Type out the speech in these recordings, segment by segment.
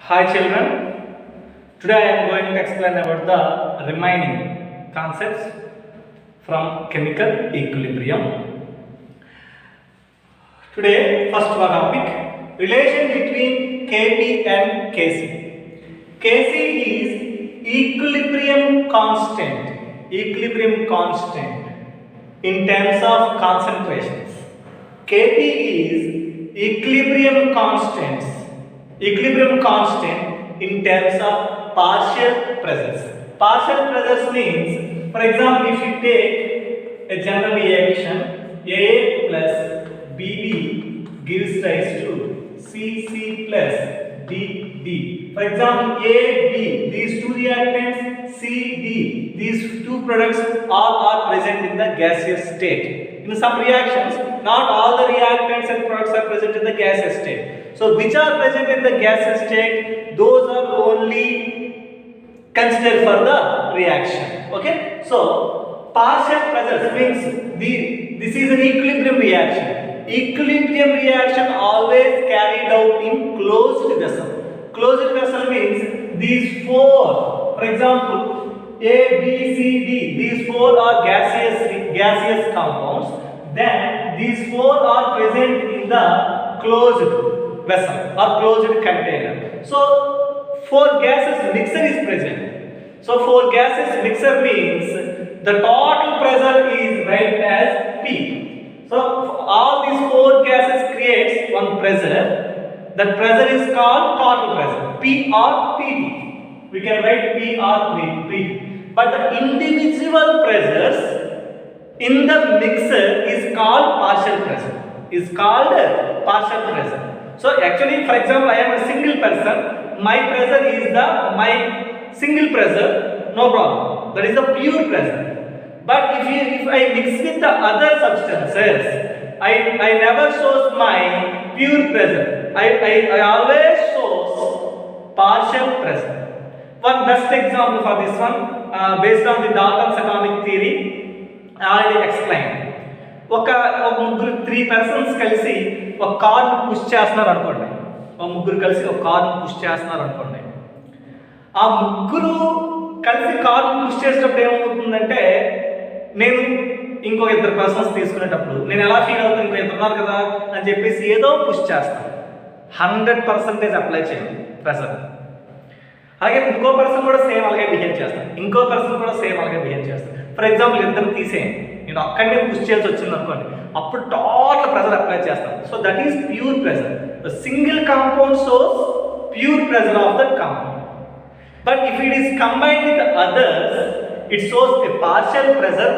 Hi children, today I am going to explain about the remaining concepts from chemical equilibrium. Today first one topic, relation between Kp and Kc. Kc is equilibrium constant in terms of concentrations. Kp is equilibrium constant in terms of partial pressures. Partial pressures means, for example, if you take a general reaction, A plus Bb gives rise to Cc plus Dd. For example, A, B, these two reactants, C, D, these two products all are present in the gaseous state. In some reactions, not all the reactants and products are present in the gaseous state. So, which are present in the gaseous state, those are only considered for the reaction. Okay? So, partial pressures means this is an equilibrium reaction. Equilibrium reaction always carried out in closed vessel. Closed vessel means these four, for example, A, B, C, D, these four are gaseous compounds. Then these four are present in the closed vessel or closed container. So, four gases mixture is present. So, four gases mixture means the total pressure is written as P. So, all these four gases creates one pressure. That pressure is called total pressure, P or Pd. We can write P or Pd. But the individual pressures in the mixer is called partial pressure. So actually, for example, I am a single person. My pressure is my single pressure. No problem. That is the pure pressure. But if I mix with the other substances, I never shows my pure pressure. I always shows partial pressure. One best example for this one, based on the Dalton's atomic theory, I already explained. ఒక ముగ్గురు 3 persons కలిసి ఒక కార్ను push చేస్తున్నారు అనుకోండి. ఆ ముగ్గురు కలిసి కార్ను push చేసేటప్పుడు ఏమవుతుందంటే, నేను ఇంకో 2 persons తీసుకునేటప్పుడు నేను ఎలా ఫీల్ అవుతాను, ఇంకో 2 ఉన్నారు కదా అని చెప్పేసి ఏదో పుష్ చేస్తాను. 100% అప్లై చేయండి ప్రెషర్. అలాగే ఇంకో పర్సన్ కూడా సేమ్ అలాగే బిహేవ్ చేస్తాను. ఫర్ ఎగ్జాంపుల్ 2 తీసేయండి, నేను అక్కడనే పుష్ చేయాల్సి వచ్చింది అనుకోండి, అప్పుడు టోటల్ ప్రెషర్ అప్లై చేస్తాను. So that is pure pressure. The single compound shows pure pressure of that compound. But if it is combined with others, it shows a partial pressure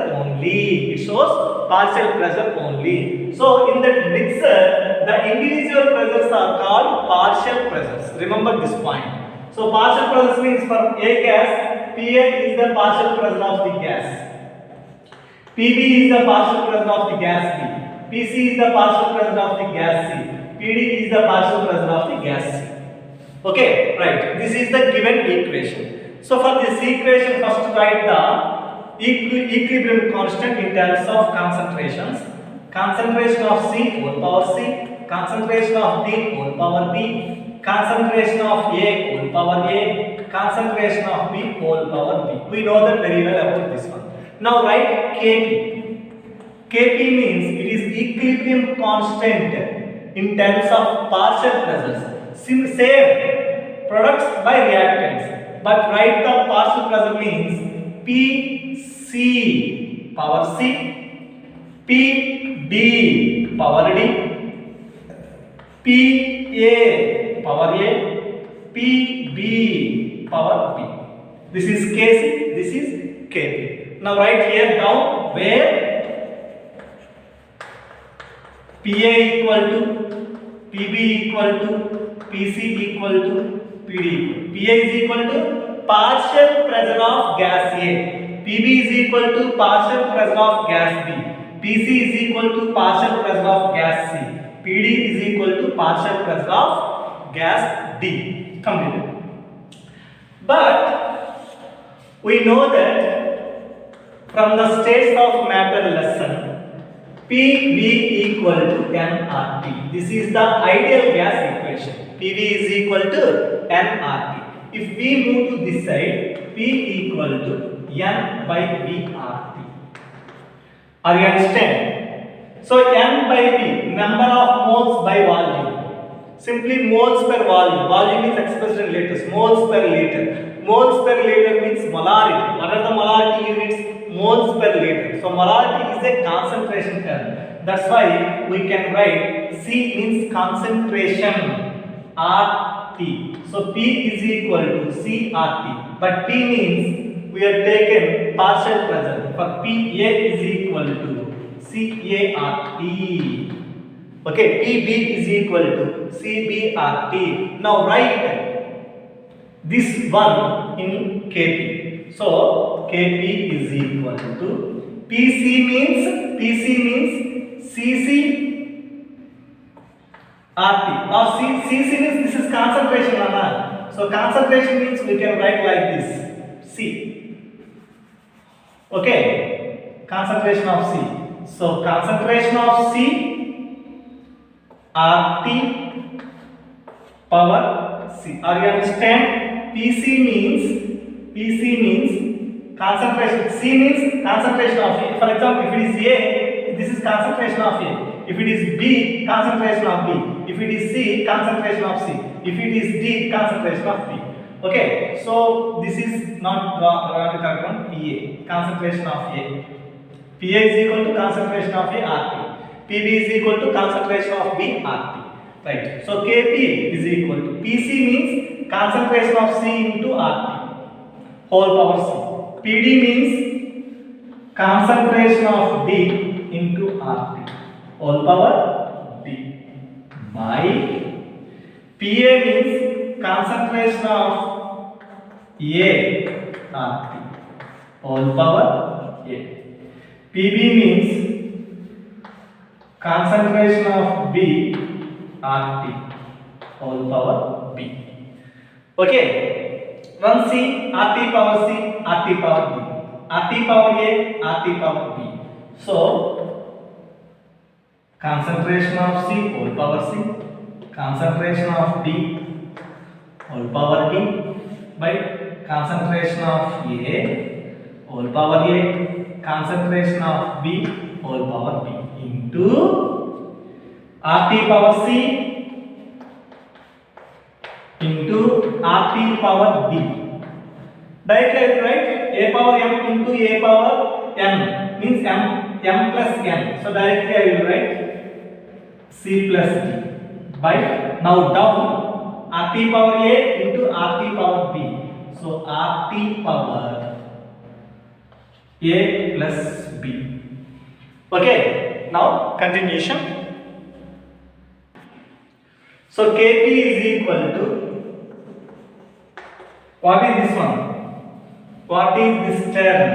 only. So in that mixer, the individual pressures are called partial pressures. Remember this point. So partial pressures means for a gas, Pa is the partial pressure of the gas, Pb is the partial pressure of the gas B, Pc is the partial pressure of the gas C, Pd is the partial pressure of the gas C. Okay, right. This is the given equation. So for this equation, first write the equilibrium constant in terms of concentrations. Concentration of C whole power C, concentration of D whole power D, concentration of A whole power A, concentration of B whole power B. We know that very well about this one. Now write Kp. Kp means it is equilibrium constant in terms of partial pressures. Same products by reactants. But write the partial pressure means Pc power C, Pd power D, Pa power A, Pb power B. This is Kc, this is Kp. Now write here down where Pa equal to Pb equal to Pc equal to Pd. Pa is equal to partial pressure of gas A, Pb is equal to partial pressure of gas B, Pc is equal to partial pressure of gas C, Pd is equal to partial pressure of gas D. Completed. But we know that from the states of matter lesson, PV equal to nRT. This is the ideal gas equation. PV is equal to nRT. If we move to this side, P equal to N by VRT. Are you understand? So N by V, number of moles by volume. Simply moles per volume. Volume is expressed in liters. Moles per liter. Moles per liter means molarity. What are the molarity units? Moles per liter. So molarity is a concentration term. That's why we can write C means concentration. RT. So P is equal to CRT. But P means we have taken partial pressure. For PA is equal to CART. Okay, PB is equal to CBRT. Now write this one in KP. So KP is equal to PC means CC RT. Now CC means this is concentration, Anna. So concentration means we can write like this. C. Okay, concentration of C. So concentration of C RT power C. Are you understand? PC means concentration. C means concentration of A. For example, if it is A, this is concentration of A. If it is B, concentration of B. If it is C, concentration of C. If it is D, concentration of D. Okay, so this is not the correct one. PA, concentration of A. PA is equal to concentration of A RT. PB is equal to concentration of B RT. Right. So KP is equal to PC means concentration of C into RT whole power C. PD means concentration of D into RT whole power D by PA means concentration of A RT whole power A. PB means concentration of B RT whole power B. Okay, one C, RT power C, RT power B, RT power A, RT power B. So concentration of C whole power C, concentration of D whole power D by concentration of A whole power A, concentration of B whole power B into RT power C into RT power D. Directly I will write A power M into A power N means M plus N. So directly I will write C plus D by now down RT power A into RT power B. So RT power A plus B. Okay, now continuation. So KP is equal to, what is this one? What is this term?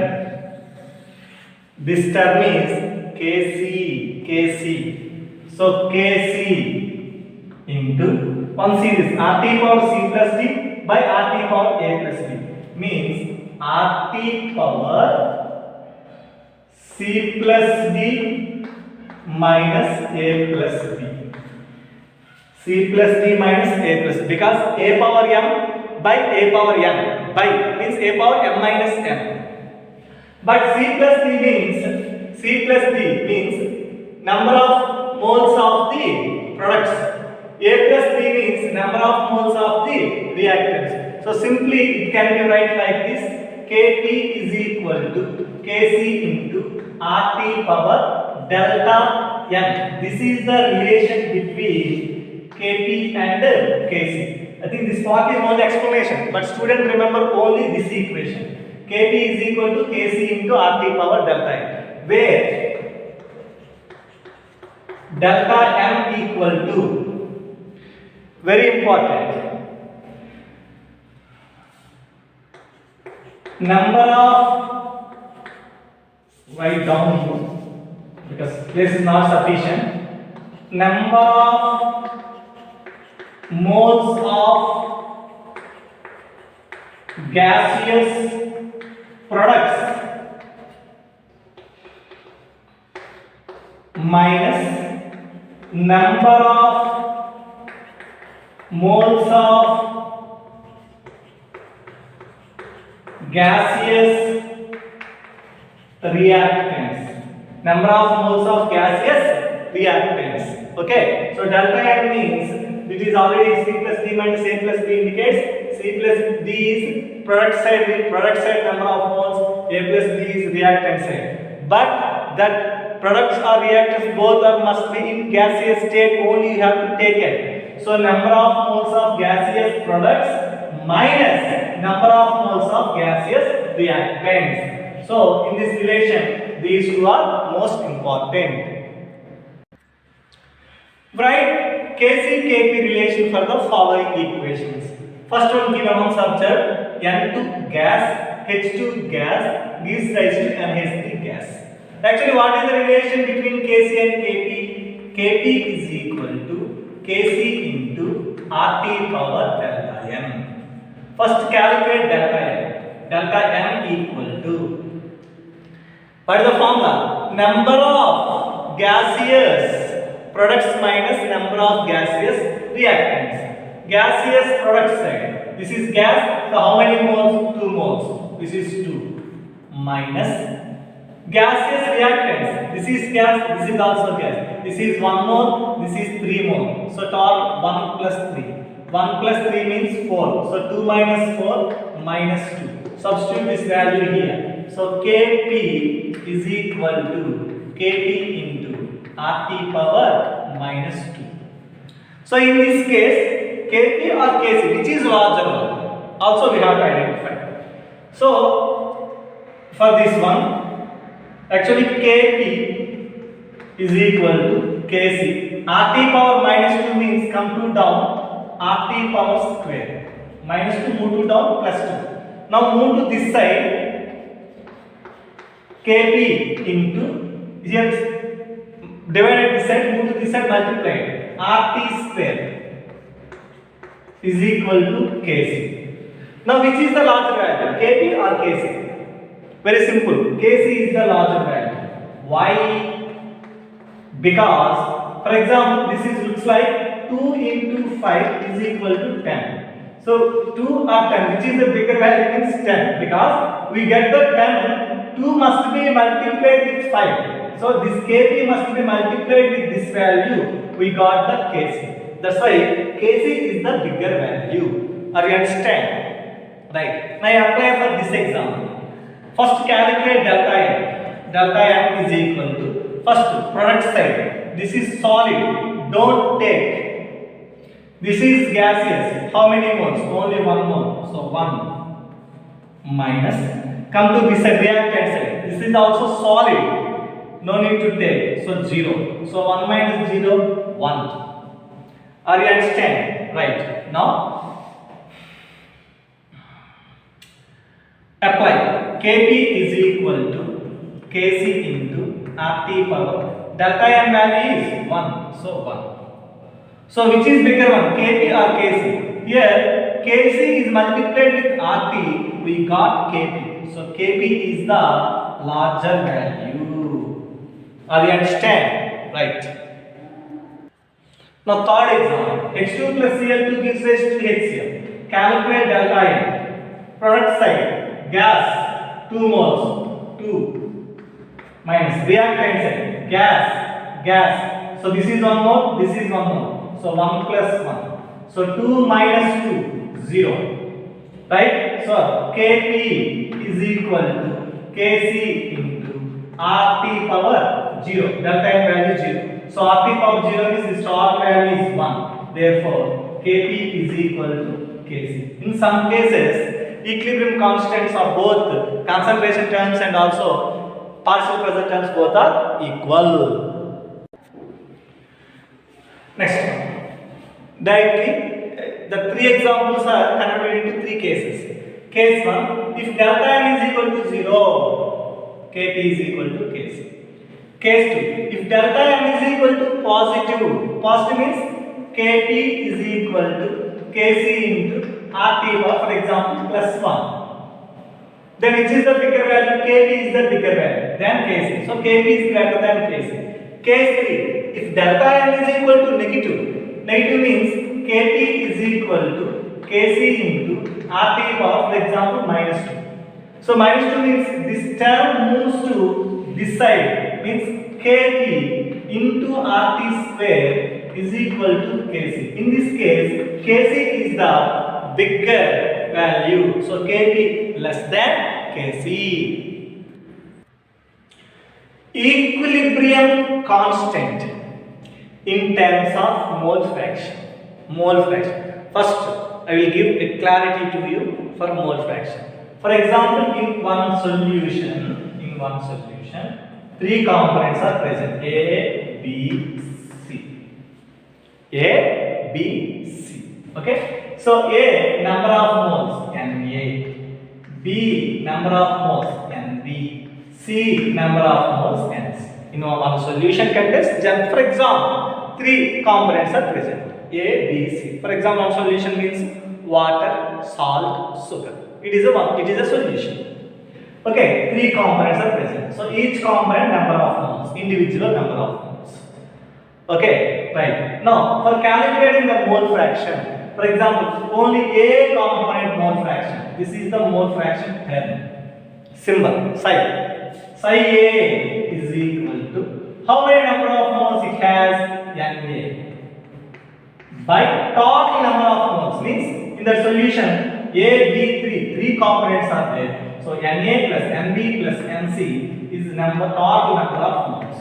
This term is KC. So KC into one series RT power C plus D by RT power A plus B means RT power C plus D minus A plus B. C plus D minus A plus D, because A power M by A power N by means A power M minus N. But C plus D means number of moles of the products. A plus B means number of moles of the reactants. So simply it can be write like this: Kp is equal to Kc into RT power delta N. This is the relation between Kp and Kc. I think this part is only explanation, but student remember only this equation. Kp is equal to Kc into RT power delta N, where delta M equal to, very important, number of, write down here because this is not sufficient, number of moles of gaseous products minus number of moles of gaseous reactants. Number of moles of gaseous reactants. Okay. So delta N means it is already C plus D minus A plus B indicates C plus D is product side number of moles, A plus B is reactant side. But that products or reactants both are must be in gaseous state only you have to take it. So number of moles of gaseous products minus number of moles of gaseous reactants. So in this relation these two are most important. Write Kc Kp relation for the following equations. First one given on subject N2 gas, H2 gas gives rise to NH3 gas. Actually what is the relation between Kc and Kp? Kp is equal to Kc into RT power delta N. First calculate delta N. Delta N equal to, what is the formula? Number of gaseous products minus number of gaseous reactants. Gaseous product side. This is gas. So how many moles? 2 moles. This is 2. Minus gaseous reactants. This is gas. This is also gas. This is 1 mole. This is 3 mole. So total 1 plus 3. 1 plus 3 means 4. So 2 minus 4 minus 2. Substitute this value here. So Kp is equal to Kp into RT power minus 2. So in this case, Kp or Kc, which is larger one, also we have to identify. So for this one, actually Kp is equal to Kc. RT power minus 2 means come to down, RT power square. Minus 2 move to down, plus 2. Now move to this side, Kp into, here divided this side, move to this side, multiplied. RT square is equal to Kc. Now which is the larger value, Kp or Kc? Very simple, Kc is the larger value. Why? Because, for example, this is looks like 2 into 5 is equal to 10. So 2 or 10, which is the bigger value means 10, because we get the 10, 2 must be multiplied with 5. So this Kp must be multiplied with this value. We got the Kc. That's why Kc is the bigger value. Are you understand? Right. Now apply for this example. First calculate delta N. Delta N is equal to, first product side. This is solid. Don't take. This is gaseous. How many moles? Only 1 mole. So 1 minus. Come to this side, reactant side. This is also solid. No need to take. So 0. So 1 minus 0, 1. Are you understand? Right. Now apply. Kp is equal to Kc into RT power. Delta N value is 1. So 1. So which is bigger one? Kp or Kc? Here Kc is multiplied with RT. We got Kp. So Kp is the larger value. Are you understand? Right. Now third example. H2 plus Cl2 gives rise to HCl. Calculate delta N. Product side. Gas 2 moles. 2 minus reactant side. Gas. So this is 1 mole. This is 1 mole. So 1 plus 1. So 2 minus 2, 0. Right? So Kp is equal to Kc into RT power 0. Delta N value 0. So RT power 0 means the start value is 1. Therefore Kp is equal to Kc. In some cases, equilibrium constants of both concentration terms and also partial pressure terms both are equal. Next one. Directly, the 3 examples are converted into 3 cases. Case 1, if delta N is equal to 0, Kp is equal to Kc. Case 2, if delta N is equal to positive means Kp is equal to Kc into RT power, for example, plus 1. Then which is the bigger value? Kp is the bigger value than Kc. So Kp is greater than Kc. Case 3, if delta N is equal to negative means Kp is equal to Kc into Rt power, for example, minus 2. So minus 2 means this term moves to this side, means Kp into Rt square is equal to Kc. In this case, Kc is the bigger value. So Kp less than Kc. Equilibrium constant in terms of mole fraction. Mole fraction. First, I will give a clarity to you for mole fraction. For example, in one solution, three components are present: A, B, C. A, B, C. Okay. So A number of moles Na, B number of moles Nb, C number of moles Ns. In one solution contains, for example, three components are present: A, B, C. For example, one solution means water, salt, sugar. It is a solution. Okay, three components are present. So each component number of moles, individual number of moles. Okay, right. Now for calculating the mole fraction, for example, only A component mole fraction. This is the mole fraction term. Symbol psi. Psi A is equal to how many number of moles it has? Na. By total number of moles, means in the solution A, B, three components are there. So Na plus Nb plus Nc is total number of moles.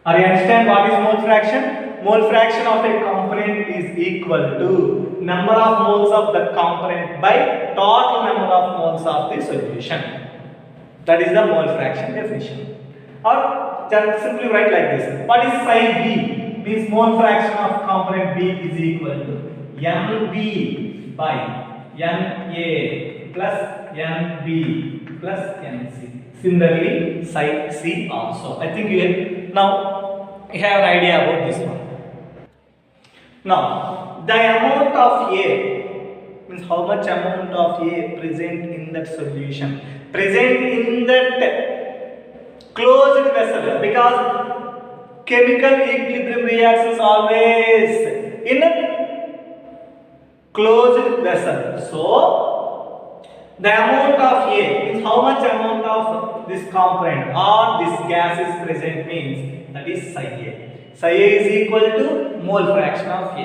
Are you understand what is mole fraction? Mole fraction of a component is equal to number of moles of the component by total number of moles of the solution. That is the mole fraction definition. Or just simply write like this. What is psi B? Means mole fraction of component B is equal to Nb by Na plus Nb plus Nc. Similarly, psi C also. I think you have an idea about this one. Now, the amount of A means how much amount of A present in that solution, present in that closed vessel, because chemical equilibrium reactions always in a closed vessel. So the amount of A is how much amount of this component or this gas is present, means that is psi A. Psi A is equal to mole fraction of A.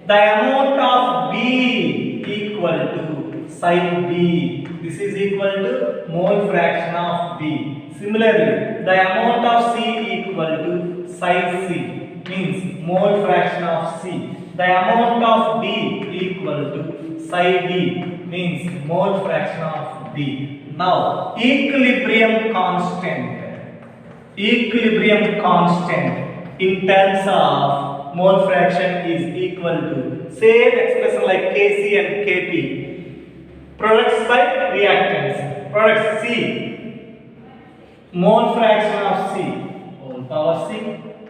The amount of B equal to psi B. This is equal to mole fraction of B. Similarly, the amount of C equal to psi C, means mole fraction of C. The amount of D equal to psi D, means mole fraction of D. Now, equilibrium constant in terms of mole fraction is equal to same expression like Kc and Kp. Products by reactants. Products C, mole fraction of C, whole power C,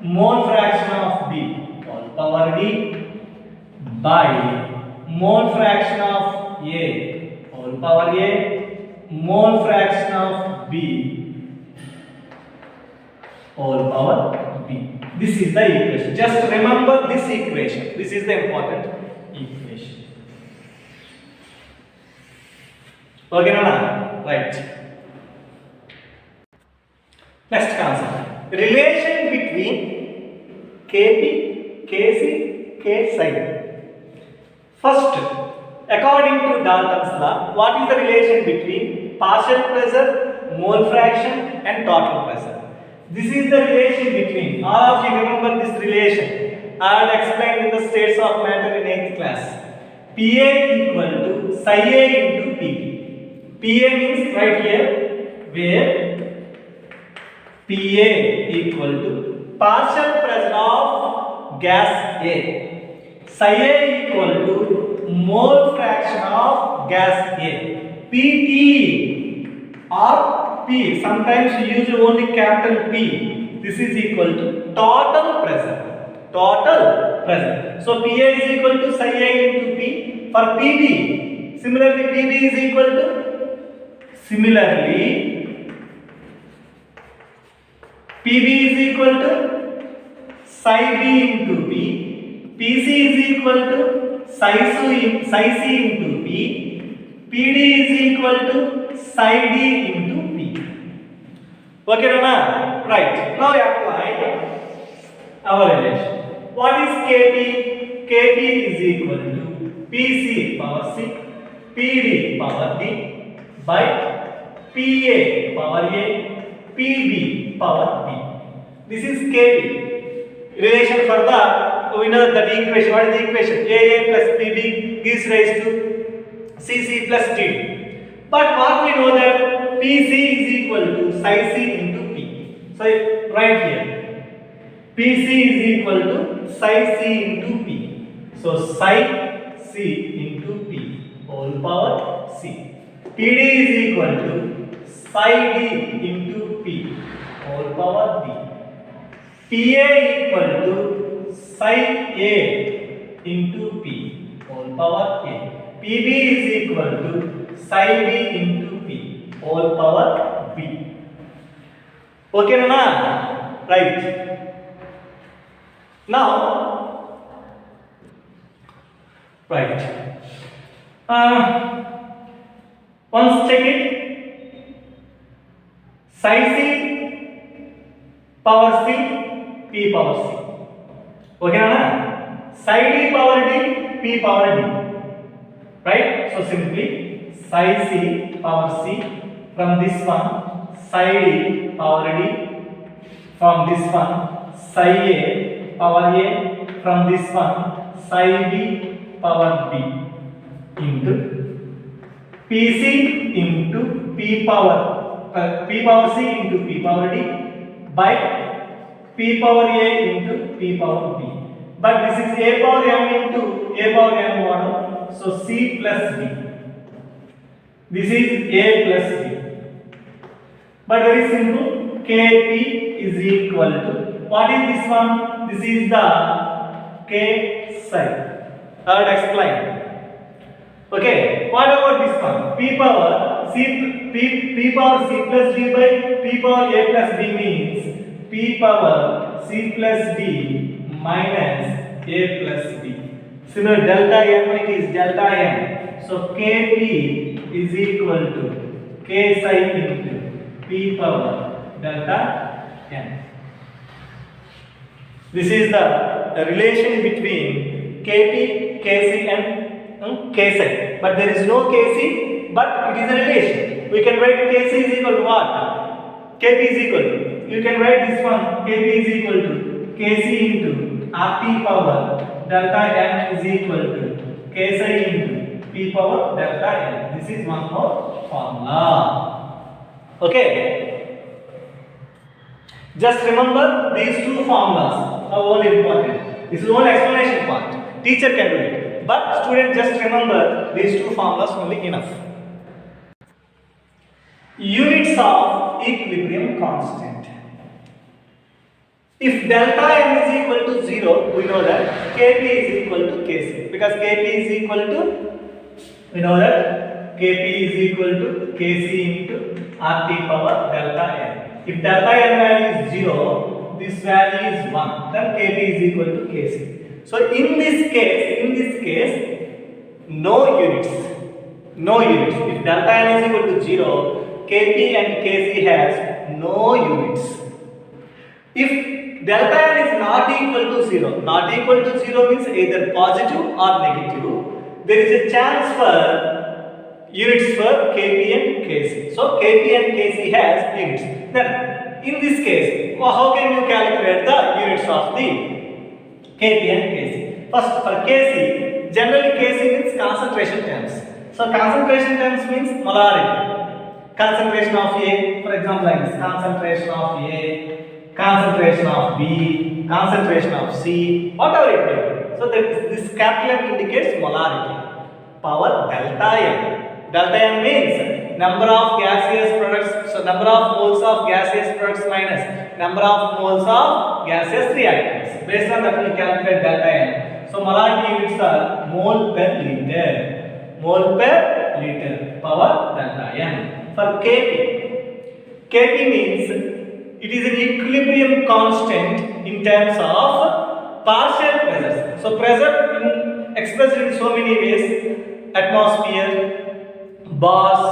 mole fraction of B, whole power D, by mole fraction of A, whole power A, mole fraction of B, whole power B. This is the equation. Just remember this equation. This is the important equation. Okay, Nana? Right. Next concept. Relation between Kp, Kc, K psi. First, according to Dalton's law, what is the relation between partial pressure, mole fraction and total pressure? This is the relation between, all of you remember this relation. I had explained in the states of matter in 8th class. Pa equal to psi A into Pp. Pa means right here, where Pa equal to partial pressure of gas A. Psi A equal to mole fraction of gas A. Pt or P, sometimes we use only capital P. This is equal to total pressure. Total pressure. So Pa is equal to psi A into P. For Pb, similarly Pb is equal to, Pb is equal to psi B into P. PC is equal to psi C into P. PD is equal to psi D into P. Okay, Rana? Right. Now apply our relation. What is KB? KB is equal to PC power C, PD power D by PA power A, PB power B. This is KB. Relation for the, we know that equation. What is the equation? AA plus PB gives rise to CC plus D. But what we know that PC is equal to psi C into P. So right here, PC is equal to psi C into P. So psi C into P whole power C. PD is equal to psi D into P whole power D. PA equal to psi A into P whole power A. PB is equal to psi B into P whole power B. Okay, Nana? Right. Now, right. Once check it. Psi C power C, P power C. Okay, Nana? Psi D power D, P power D. Right? So simply psi C power C from this one, psi D power D from this one, psi A power A from this one, psi B power B into PC into P power C into P power D by P power A into P power B. But this is A power M into A power M model. So C plus D. This is A plus D. But very simple. KP is equal to, what is this one? This is the K psi. I will explain. Okay. What about this one? P power C plus D by P power A plus D means P power C plus D minus A plus D. Similar delta M, it is delta M. So Kp is equal to K psi into P power delta M. This is the relation between Kp, Kc and K psi. But there is no Kc, but it is a relation. We can write Kc is equal to what? Kp is equal to, you can write this one, Kp is equal to Kc into Rt power delta M is equal to K psi into P power delta M. This is one more formula. Okay. Just remember these two formulas are all important. This is only explanation part. Teacher can do it. But student, just remember these two formulas only enough. Units of equilibrium constant. If delta M is equal to 0, we know that Kp is equal to Kc. Because Kp is equal to, we know that Kp is equal to Kc into Rt power delta M. If delta M value is 0, this value is 1, then Kp is equal to Kc. So in this case, no units. If delta M is equal to 0, Kp and Kc has no units. If delta M is not equal to 0, means either positive or negative, there is a chance for units for Kp and Kc. So Kp and Kc has units. Then in this case, how can you calculate the units of the Kp and Kc? First, for Kc, generally Kc means concentration terms. So concentration terms means molarity. Concentration of A, for example, like this, concentration of A, concentration of B, concentration of C, whatever it may be. So this capital M indicates molarity. Power delta M. Delta M means number of gaseous products, so number of moles of gaseous products minus number of moles of gaseous reactants. Based on that we calculate delta M. So molarity units are mole per liter. Mole per liter, power delta M. For Kp means it is an equilibrium constant in terms of partial pressures. So pressure expressed in so many ways: atmosphere, bars,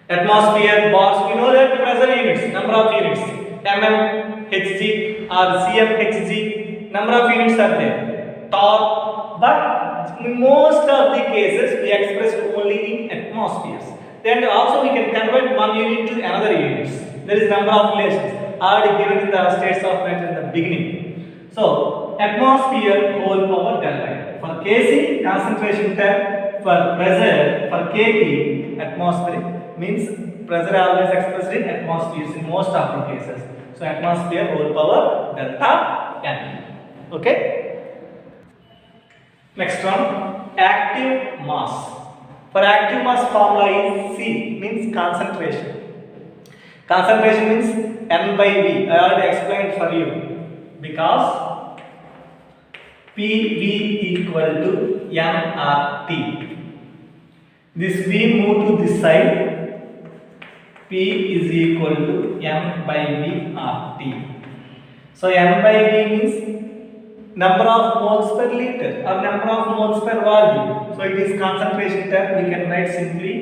atmosphere, bars. We know that pressure units, number of units, mm, hg or cm hg, number of units are there. Torque, but in most of the cases we express only in atmospheres. Then also we can convert one unit to another units. There is number of relations already given in the states of matter in the beginning. So atmosphere whole power delta. For Kc concentration term, for pressure, for Kp atmospheric means pressure always expressed in atmospheres in most of the cases. So atmosphere whole power delta N. Okay. Next one, active mass. For active mass formula is C, means concentration. Concentration means N by V. I already explained for you. Because PV equal to nRT. This V move to this side. P is equal to N by V RT. So N by V means number of moles per liter or number of moles per volume. So it is concentration term. We can write simply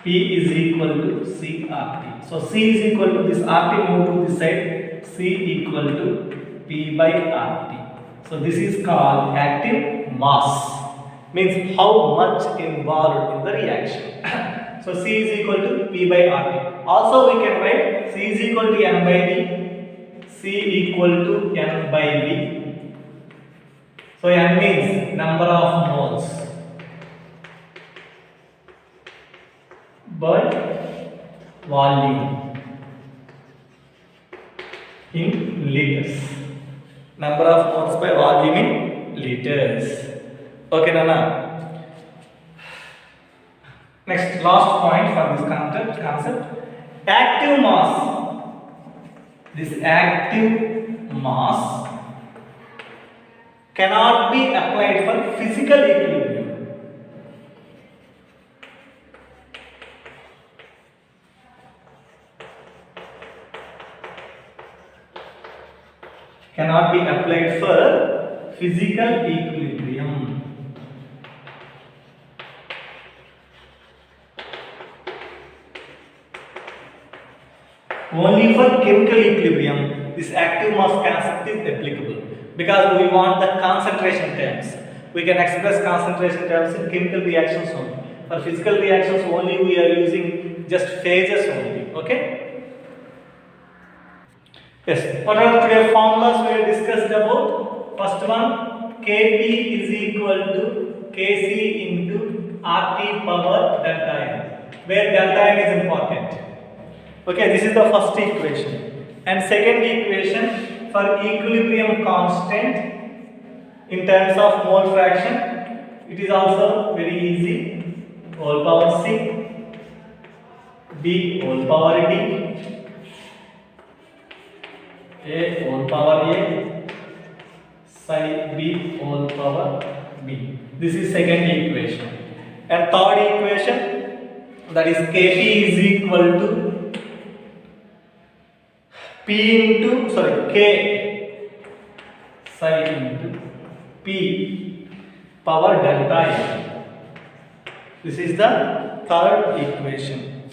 P is equal to CRT. So C is equal to this RT move to this side. C equal to P by RT. So this is called active mass. Means how much involved in the reaction. So C is equal to P by RT. Also we can write C is equal to N by V. C equal to N by V. So N means number of moles by volume in liters. Number of moles by volume in liters. Okay, Nana. Next, last point for this concept. Active mass. This active mass cannot be applied for physical equilibrium. Cannot be applied for physical equilibrium. Only for chemical equilibrium, this active mass concept is applicable because we want the concentration terms. We can express concentration terms in chemical reactions only. For physical reactions only we are using just phases only. Okay? Yes. What are the formulas we have discussed about? First one, Kp is equal to Kc into RT power delta N, where delta N is important. Okay, this is the first equation. And second equation, for equilibrium constant in terms of mole fraction, it is also very easy. Whole power C, B whole power D, A whole power A, psi B whole power B. This is second equation. And third equation, that is Kp is equal to K psi into P power delta N. This is the third equation.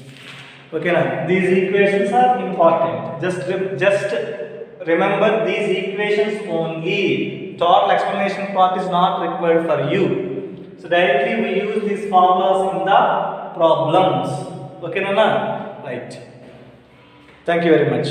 Okay, now these equations are important. Just remember these equations only. Total explanation part is not required for you. So directly we use these formulas in the problems. Okay, Nana? Right. Thank you very much.